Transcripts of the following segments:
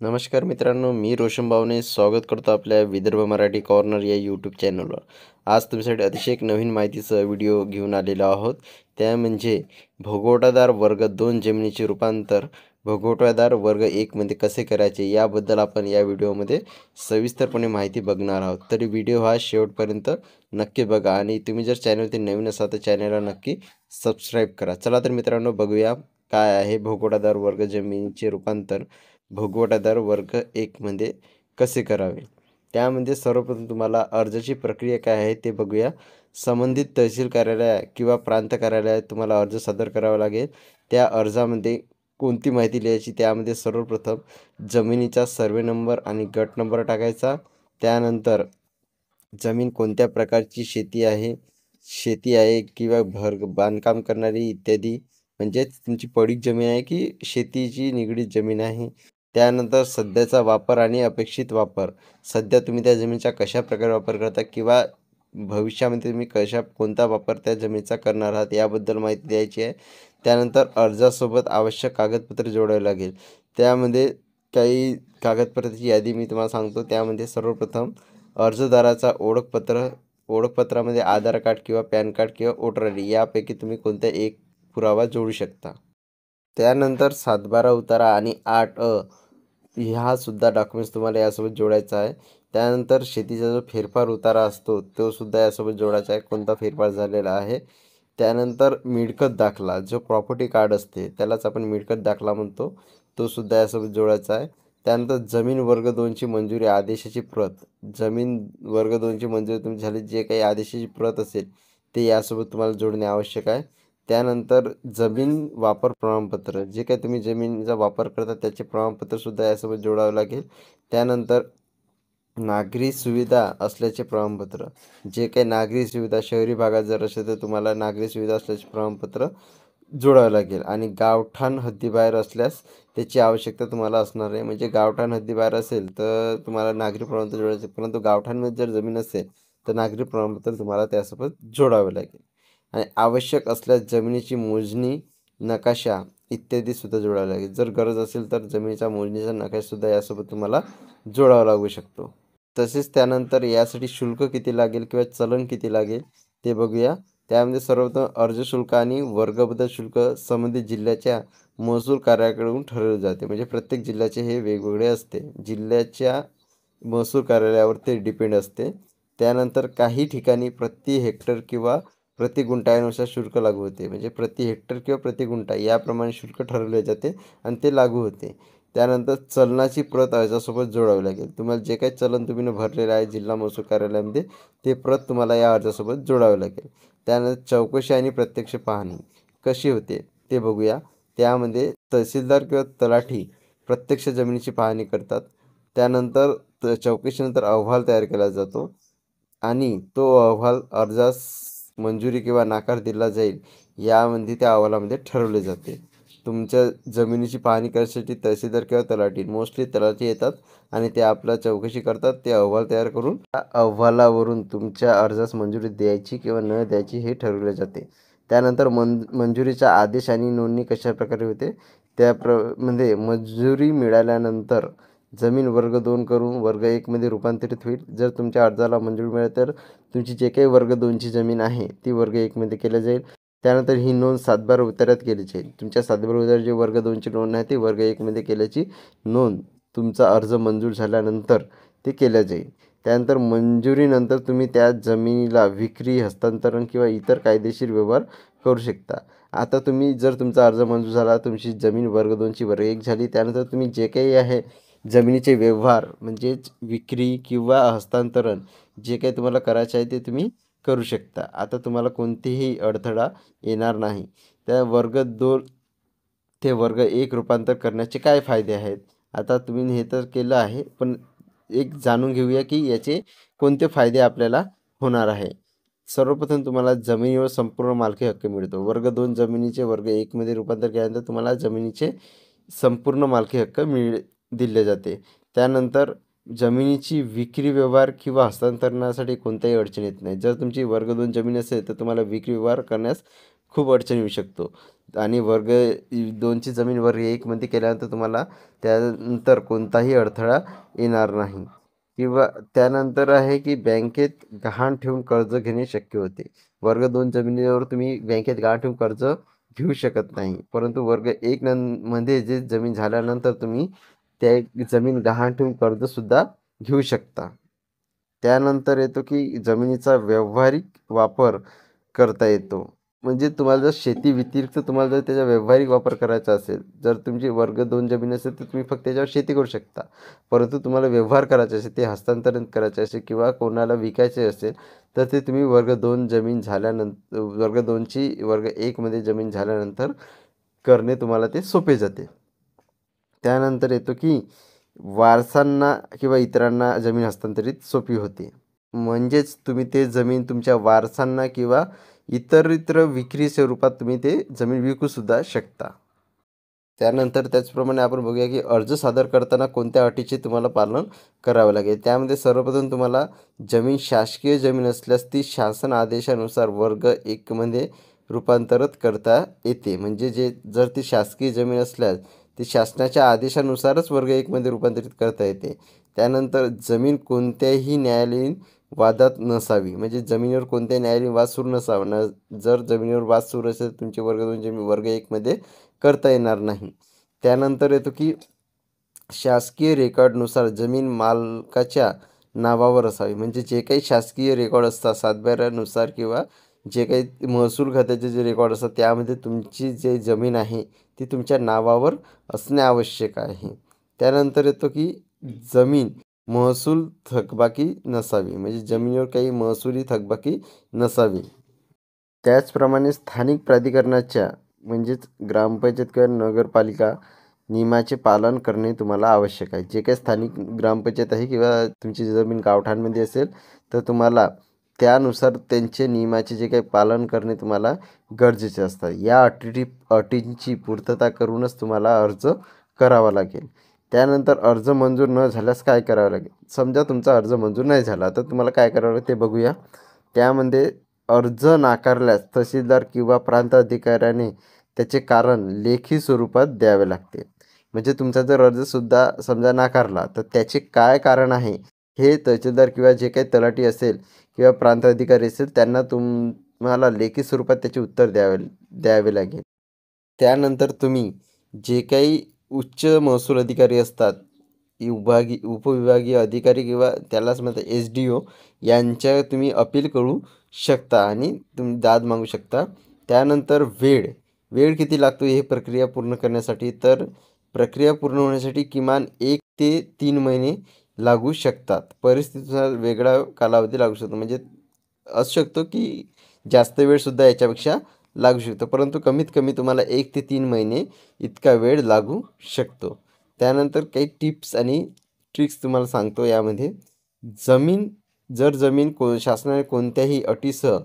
नमस्कार मित्रांनो, मी रोशन भावने स्वागत करतो आपल्या विदर्भ मराठी कॉर्नर या यूट्यूब चॅनलवर. आज तुमच्यासाठी अतिशय एक नवीन माहितीचा व्हिडिओ घेऊन आलेलो आहोत. त्या म्हणजे भोगवटादार वर्ग 2 जमिनीचे रूपांतर भोगवटादार वर्ग 1 मध्ये कसे करायचे याबद्दल आपण या व्हिडिओमध्ये सविस्तरपणे माहिती बघणार आहोत. तरी व्हिडिओ हा शेवटपर्यंत नक्की बघा आणि तुम्ही जर चॅनलवरती नवीन असाल तर चॅनलला नक्की सबस्क्राईब करा. चला तर मित्रांनो, बघूया काय आहे भोगवटादार वर्ग जमिनीचे रूपांतर भोगवटादार वर्ग 1 मध्ये कसे करावे. त्यामध्ये सर्वप्रथम तुम्हाला अर्जाची प्रक्रिया काय आहे ते बघूया. संबंधित तहसील कार्यालय किंवा प्रांत कार्यालयात तुम्हाला अर्ज सादर करावा लागेल. त्या अर्जामध्ये कोणती माहिती लिहायची, त्यामध्ये सर्वप्रथम जमिनीचा सर्वे नंबर आणि गट नंबर टाकायचा. त्यानंतर जमीन कोणत्या प्रकारची शेती आहे किंवा बांधकाम करणारी इत्यादी, म्हणजेच तुमची पडीक जमीन आहे की शेतीची निगडीत जमीन आहे. त्यानंतर सध्याचा वापर आणि अपेक्षित वापर, सध्या तुम्ही त्या जमिनीचा कशा प्रकारे वापर करता किंवा भविष्यामध्ये तुम्ही कोणता वापर त्या जमिनीचा करणार आहात याबद्दल माहिती द्यायची आहे. त्यानंतर अर्जासोबत आवश्यक कागदपत्रे जोडावी लागेल. त्यामध्ये काही कागदपत्राची यादी मी तुम्हाला सांगतो. त्यामध्ये सर्वप्रथम अर्जदाराचा ओळखपत्रामध्ये आधार कार्ड किंवा पॅन कार्ड किंवा वोटर आय डी यापैकी तुम्ही कोणता एक पुरावा जोडू शकता. त्यानंतर 7/12 उतारा आणि 8 ह्या सुद्धा डॉक्युमेंट्स तुम्हाला यासोबत जोडायचा आहे. त्यानंतर शेतीचा जो फेरफार उतारा असतो तो सुद्धा यासोबत जोडायचा आहे, कोणता फेरफार झालेला आहे. त्यानंतर मिळकत दाखला, जो प्रॉपर्टी कार्ड असते त्यालाच आपण मिळकत दाखला म्हणतो, तो सुद्धा यासोबत जोडायचा आहे. त्यानंतर जमीन वर्ग 2ची मंजुरी आदेशाची प्रत, जमीन वर्ग 2ची मंजुरी तुमची झाली, जे काही आदेशाची प्रत असेल ते यासोबत तुम्हाला जोडणे आवश्यक आहे. त्यानंतर जमीन वापर प्रमाणपत्र, जे काही तुम्ही जमिनीचा वापर करता त्याचे प्रमाणपत्रसुद्धा यासोबत जोडावं लागेल. त्यानंतर नागरी सुविधा असल्याचे प्रमाणपत्र, जे काही नागरी सुविधा शहरी भागात जर असेल तर तुम्हाला नागरी सुविधा असल्याचे प्रमाणपत्र जोडावं लागेल. आणि गावठाण हद्दीबाहेर असल्यास त्याची आवश्यकता तुम्हाला असणार आहे. म्हणजे गावठाण हद्दीबाहेर असेल तर तुम्हाला नागरी प्रमाणपत्र जोडायचे, परंतु गावठाणमध्ये जर जमीन असेल तर नागरी प्रमाणपत्र तुम्हाला त्यासोबत जोडावे लागेल. आणि आवश्यक असल्यास जमिनीची मोजणी, नकाशा इत्यादी सुद्धा जोडावे लागेल. जर गरज असेल तर जमिनीचा मोजणीचा नकाशासुद्धा यासोबत तुम्हाला जोडावा लागू शकतो. तसेच त्यानंतर यासाठी शुल्क किती लागेल किंवा चलन किती लागेल ते बघूया. त्यामध्ये सर्वप्रथम अर्ज शुल्क आणि वर्गबद्ध शुल्क संबंधित जिल्ह्याच्या महसूल कार्यालयाकडून ठरवले जाते. म्हणजे प्रत्येक जिल्ह्याचे हे वेगवेगळे असते, जिल्ह्याच्या महसूल कार्यालयावर ते डिपेंड असते. त्यानंतर काही ठिकाणी प्रति हेक्टर किंवा प्रति गुंठ्यानुसार शुल्क लागू होते. म्हणजे प्रति हेक्टर किंवा प्रति गुंठा याप्रमाणे शुल्क ठरवले जाते आणि ते लागू होते. त्यानंतर चलनाची प्रत अर्जासोबत जोडावी लागेल. तुम्हाला जे काही चलन तुम्ही भरलेलं आहे जिल्हा महसूल कार्यालयामध्ये ते प्रत तुम्हाला या अर्जासोबत जोडावे लागेल. त्यानंतर चौकशी आणि प्रत्यक्ष पाहणी कशी होते ते बघूया. त्यामध्ये तहसीलदार किंवा तलाठी प्रत्यक्ष जमिनीची पाहणी करतात. त्यानंतर चौकशीनंतर अहवाल तयार केला जातो आणि तो अहवाल अर्जास मंजुरी किंवा नाकार दिला जाईल यामध्ये त्या अहवालामध्ये ठरवले जाते. तुमच्या जमिनीची पाहणी करण्यासाठी तहसीलदार किंवा तलाठी, मोस्टली तलाठी येतात आणि ते आपला चौकशी करतात. ते अहवाल तयार करून त्या अहवालावरून तुमच्या अर्जास मंजुरी द्यायची किंवा न द्यायची हे ठरवले जाते. त्यानंतर मंजुरीचा आदेश आणि नोंदणी कशा प्रकारे होते म्हणजे मंजुरी मिळाल्यानंतर जमीन वर्ग 2 करून वर्ग 1 मध्ये रूपांतरित होईल. जर तुमच्या अर्जाला मंजुरी मिळाली तर तुमची जे काही वर्ग 2ची जमीन आहे ती वर्ग 1 मध्ये केली जाईल. त्यानंतर ही नोंद 7/12 उतार्यात केली जाईल. तुमच्या 7/12 उतार्यात जे वर्ग 2ची नोंद आहे ती वर्ग 1 मध्ये केल्याची नोंद तुमचा अर्ज मंजूर झाल्यानंतर ते केल्या जाईल. त्यानंतर मंजुरीनंतर तुम्ही त्या जमिनीला विक्री, हस्तांतरण किंवा इतर कायदेशीर व्यवहार करू शकता. आता तुम्ही जर तुमचा अर्ज मंजूर झाला, तुमची जमीन वर्ग 2ची वर्ग 1 झाली, त्यानंतर तुम्ही जे काही आहे जमिनीचे व्यवहार म्हणजेच विक्री किंवा हस्तांतरण जे काही तुम्हाला करायचे आहे ते तुम्ही करू शकता. आता तुम्हाला कोणतेही अडथळा येणार नाही. त्या वर्ग 2 ते वर्ग 1 रूपांतर करण्याचे काय फायदे आहेत. आता तुम्ही हे तर केलं आहे, पण एक जाणून घेऊया की याचे कोणते फायदे आपल्याला होणार आहे. सर्वप्रथम तुम्हाला जमिनीवर संपूर्ण मालकी हक्क मिळतो. वर्ग 2 जमिनीचे वर्ग 1 मध्ये रूपांतर केल्यानंतर तुम्हाला जमिनीचे संपूर्ण मालकी हक्क दिले जाते. त्यानंतर जमिनीची विक्री व्यवहार किंवा हस्तांतरणासाठी कोणत्याही अडचण येत नाही. जर तुमची वर्ग 2 जमीन असेल तर तुम्हाला विक्री व्यवहार करण्यास खूप अडचण येऊ शकतो. आणि वर्ग 2ची जमीन वर्ग 1मध्ये केल्यानंतर तुम्हाला त्यानंतर कोणताही अडथळा येणार नाही. किंवा त्यानंतर आहे की बँकेत गहाण ठेवून कर्ज घेणे शक्य होते. वर्ग 2 जमिनीवर तुम्ही बँकेत गहाण ठेवून कर्ज घेऊ शकत नाही. परंतु वर्ग 1 मध्ये जे जमीन झाल्यानंतर तुम्ही त्या जमीन गहाण ठेवून कर्जसुद्धा घेऊ शकता. त्यानंतर येतो की जमिनीचा व्यावहारिक वापर करता येतो. म्हणजे तुम्हाला जर शेती व्यतिरिक्त तुम्हाला जर त्याचा व्यावहारिक वापर करायचा असेल, जर तुमची वर्ग 2 जमीन असेल तर तुम्ही फक्त त्याच्यावर शेती करू शकता. परंतु तुम्हाला व्यवहार करायचे असेल, ते हस्तांतरण करायचे असेल किंवा कोणाला विकायचे असेल, तर ते तुम्ही वर्ग 2 जमीन झाल्यानंतर वर्ग 2ची वर्ग 1मध्ये जमीन झाल्यानंतर करणे तुम्हाला ते सोपे जाते. त्यानंतर येतो की वारसांना किंवा इतरांना जमीन हस्तांतरित सोपी होते. म्हणजेच तुम्ही ते जमीन तुमच्या वारसांना किंवा इतरत्र विक्री स्वरूपात तुम्ही ते जमीन विकूसुद्धा शकता. त्यानंतर त्याचप्रमाणे आपण बघूया की अर्ज सादर करताना कोणत्या अटीचे तुम्हाला पालन करावं लागेल. त्यामध्ये सर्वप्रथम तुम्हाला जमीन शासकीय जमीन असल्यास ती शासन आदेशानुसार वर्ग 1मध्ये रूपांतरित करता येते. म्हणजे जर ती शासकीय जमीन असल्यास ती शासनाच्या आदेशानुसारच वर्ग 1मध्ये रूपांतरित करता येते. त्यानंतर जमीन कोणत्याही न्यायालयीन वादात नसावी. म्हणजे जमिनीवर कोणत्याही न्यायालयीन वाद सुरू नसावा. जर जमिनीवर वाद सुरू असेल तुमची वर्ग 2 जमीन वर्ग 1मध्ये करता येणार नाही. त्यानंतर येतो की शासकीय रेकॉर्डनुसार जमीन मालकाच्या नावावर असावी. म्हणजे जे काही शासकीय रेकॉर्ड असतात सातबाऱ्यानुसार किंवा जे काही महसूल खात्याचे जे रेकॉर्ड असतात त्यामध्ये तुमची जे जमीन आहे ती तुमच्या नावावर असणे आवश्यक आहे. त्यानंतर येतो की जमीन महसूल थकबाकी नसावी. म्हणजे जमिनीवर काही महसुली थकबाकी नसावी. त्याचप्रमाणे स्थानिक प्राधिकरणाच्या म्हणजेच ग्रामपंचायत किंवा नगरपालिका नियमाचे पालन करणे तुम्हाला आवश्यक आहे. जे काही स्थानिक ग्रामपंचायत आहे किंवा तुमची जमीन गावठाणमध्ये असेल तर तुम्हाला त्यानुसार त्यांचे नियमाचे जे काही पालन करणे तुम्हाला गरजेचे असतात. या अटींची पूर्तता करूनच तुम्हाला अर्ज करावा लागेल. त्यानंतर अर्ज मंजूर न झाल्यास काय करावं लागेल. समजा तुमचा अर्ज मंजूर नाही झाला तर तुम्हाला काय करावं लागेल ते बघूया. त्यामध्ये अर्ज नाकारल्यास तहसीलदार किंवा प्रांत अधिकाऱ्याने त्याचे कारण लेखी स्वरूपात द्यावे लागते. म्हणजे तुमचा जर अर्जसुद्धा समजा नाकारला तर त्याचे काय कारण आहे हे तहसीलदार किंवा जे काही तलाठी असेल किंवा प्रांत अधिकारी असेल त्यांना तुम्हाला लेखी स्वरूपात त्याचे उत्तर द्यावे लागेल. त्यानंतर तुम्ही जे काही उच्च महसूल अधिकारी असतात, उपविभागीय अधिकारी किंवा त्यालाच म्हणतात SDO यांच्या तुम्ही अपील करू शकता आणि तुम्ही दाद मागू शकता. त्यानंतर वेळ किती लागतो हे प्रक्रिया पूर्ण करण्यासाठी. तर प्रक्रिया पूर्ण होण्यासाठी किमान 1 ते 3 महिने लागू शकतात. परिस्थितीनुसार वेगळा कालावधी लागू शकतो. म्हणजे असू शकतो की जास्त वेळसुद्धा याच्यापेक्षा लागू शकतो. परंतु कमीत कमी तुम्हाला 1 ते 3 महिने इतका वेळ लागू शकतो. त्यानंतर काही टिप्स आणि ट्रिक्स तुम्हाला सांगतो यामध्ये. जमीन शासनाने कोणत्याही अटीसह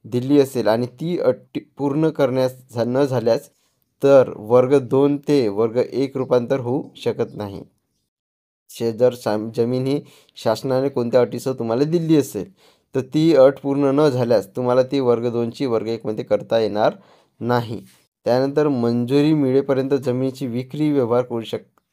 दिली असेल आणि ती अट पूर्ण न झाल्यास तर वर्ग 2 ते वर्ग 1 रूपांतर होऊ शकत नाही. जर जमीन ही शासनाने कोणत्या अटीसह तुम्हाला दिली असेल तर ती अट पूर्ण न झाल्यास तुम्हाला ती वर्ग 2ची वर्ग 1मध्ये करता येणार नाही. त्यानंतर मंजुरी मिळेपर्यंत जमिनीची विक्री व्यवहार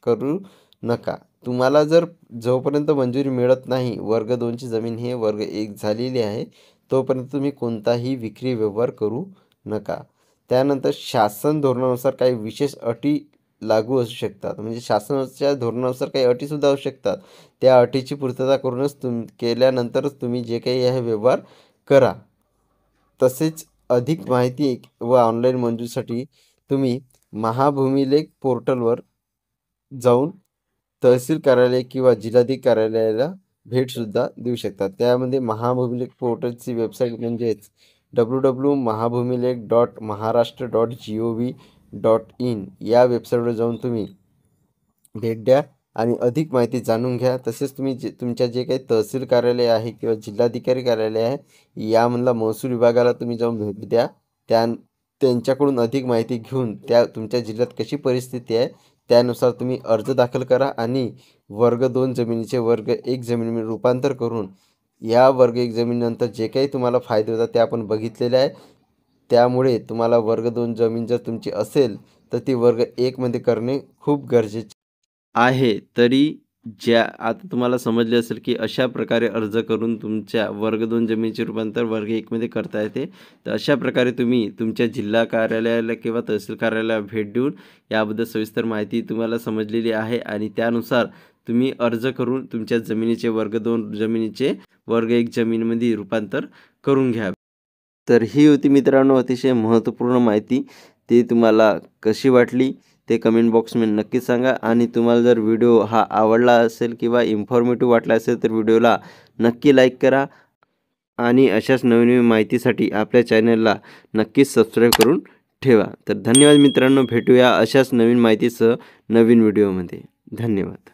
करू नका. तुम्हाला जोपर्यंत मंजुरी मिळत नाही, वर्ग 2ची जमीन ही वर्ग 1 झालेली आहे, तोपर्यंत तुम्ही कोणताही विक्री व्यवहार करू नका. त्यानंतर शासन धोरणानुसार काही विशेष अटी लागू असू शकतात. म्हणजे शासनाच्या धोरणानुसार काही अटीसुद्धा असू शकतात. त्या अटीची पूर्तता करूनच केल्यानंतरच तुम्ही जे काही आहे व्यवहार करा. तसेच अधिक माहिती व ऑनलाईन मंजुरीसाठी तुम्ही महाभूमिलेख पोर्टलवर जाऊन तहसील कार्यालय किंवा जिल्हाधिकारी कार्यालयाला भेटसुद्धा देऊ शकतात. त्यामध्ये महाभूमिलेख पोर्टलची वेबसाईट म्हणजेच www.maharashtra.maharashtra.gov.in या वेबसाईटवर जाऊन तुम्ही भेट द्या आणि अधिक माहिती जाणून घ्या. तसेच तुम्ही तुमच्या जे काही तहसील कार्यालय आहे किंवा जिल्हाधिकारी कार्यालय आहे यामधला महसूल विभागाला तुम्ही जाऊन भेट द्या. त्यांच्याकडून अधिक माहिती घेऊन तुमच्या जिल्ह्यात कशी परिस्थिती आहे त्यानुसार तुम्ही अर्ज दाखल करा आणि वर्ग 2 जमिनीचे वर्ग 1 जमिनीमध्ये रूपांतर करून या वर्ग 1 जमिनीनंतर जे काही तुम्हाला फायदे होतात ते आपण बघितलेले आहे. त्यामुळे तुम्हाला वर्ग 2 जमीन जर तुमची असेल तर ती वर्ग 1 मध्ये करणे खूप गरजेचे आहे. तरी आता तुम्हाला समजले असेल की अशा प्रकारे अर्ज करून तुमच्या वर्ग 2 जमिनीचे रूपांतर वर्ग 1 मध्ये करता येते. तर अशा प्रकारे तुम्ही तुमच्या जिल्हा कार्यालयाला किंवा तहसील कार्यालयाला भेट देऊन याबद्दल सविस्तर माहिती तुम्हाला समजलेली आहे आणि त्यानुसार तुम्ही अर्ज करून तुमच्या जमिनीचे वर्ग 2 जमिनीचे वर्ग 1 जमीनमध्ये रूपांतर करून घ्यावे. तर ही होती मित्रांनो अतिशय महत्त्वपूर्ण माहिती. ती तुम्हाला कशी वाटली ते कमेंट बॉक्समध्ये नक्कीच सांगा आणि तुम्हाला जर व्हिडिओ हा आवडला असेल किंवा इन्फॉर्मेटिव्ह वाटला असेल तर व्हिडिओला नक्की लाईक करा आणि अशाच नवीन माहितीसाठी आपल्या चॅनलला नक्कीच सबस्क्राईब करून ठेवा. तर धन्यवाद मित्रांनो, भेटूया अशाच नवीन माहितीसह नवीन व्हिडिओमध्ये. धन्यवाद.